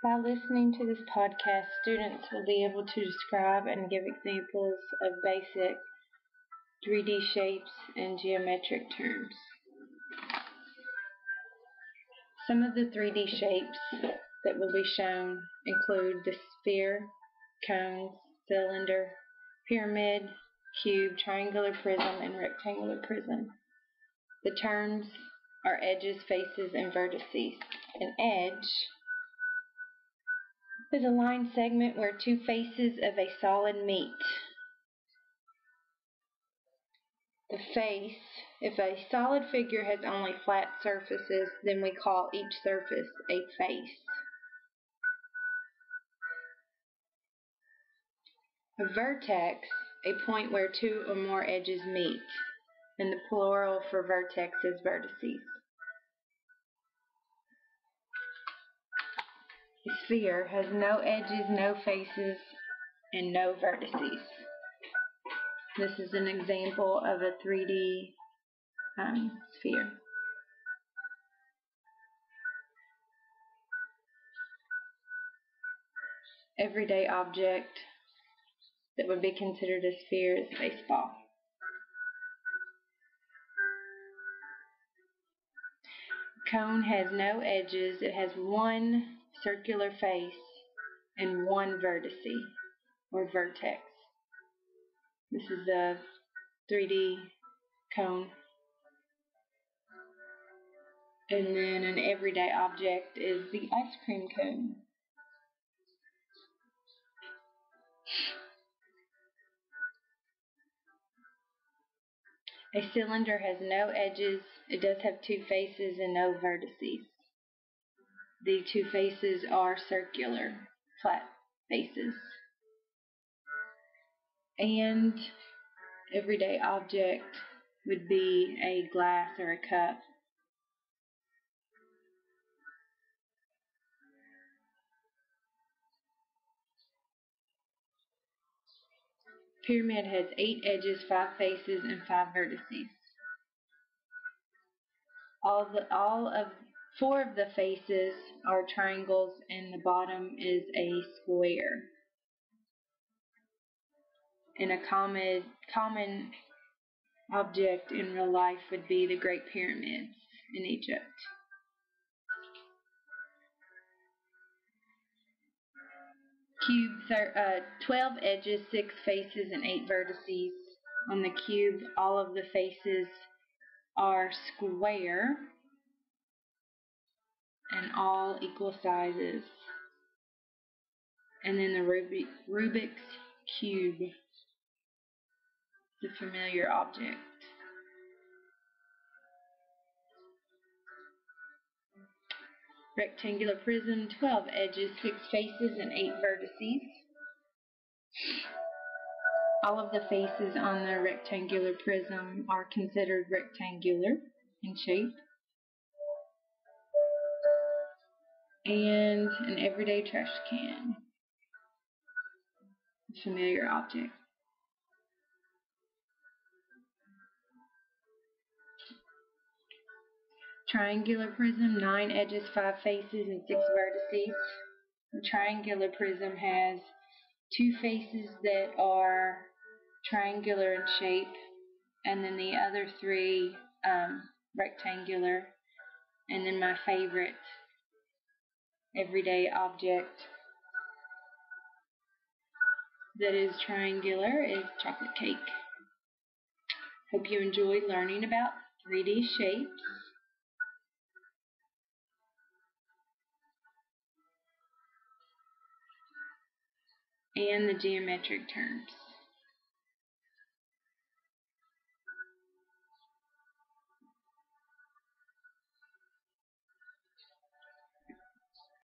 By listening to this podcast, students will be able to describe and give examples of basic 3D shapes and geometric terms. Some of the 3D shapes that will be shown include the sphere, cones, cylinder, pyramid, cube, triangular prism, and rectangular prism. The terms are edges, faces, and vertices. An edge is a line segment where two faces of a solid meet. The face, if a solid figure has only flat surfaces, then we call each surface a face. A vertex, a point where two or more edges meet, and the plural for vertex is vertices. A sphere has no edges, no faces, and no vertices. This is an example of a 3D sphere. Everyday object that would be considered a sphere is a baseball. Cone has no edges. It has one circular face and one vertice or vertex. This is a 3D cone. And then an everyday object is the ice cream cone. A cylinder has no edges. It does have two faces and no vertices. The two faces are circular, flat faces. And everyday object would be a glass or a cup. Pyramid has 8 edges, 5 faces, and 5 vertices. Four of the faces are triangles, and the bottom is a square. And a common object in real life would be the Great Pyramids in Egypt. Cube, 12 edges, 6 faces, and 8 vertices. On the cube, all of the faces are square and all equal sizes. And then the Rubik's Cube, the familiar object. Rectangular prism, 12 edges, 6 faces, and 8 vertices. All of the faces on the rectangular prism are considered rectangular in shape. And an everyday trash can, a familiar object. Triangular prism, 9 edges, 5 faces, and 6 vertices. The triangular prism has 2 faces that are triangular in shape, and then the other 3 rectangular, and then my favorite everyday object that is triangular is chocolate cake. Hope you enjoyed learning about 3D shapes and the geometric terms.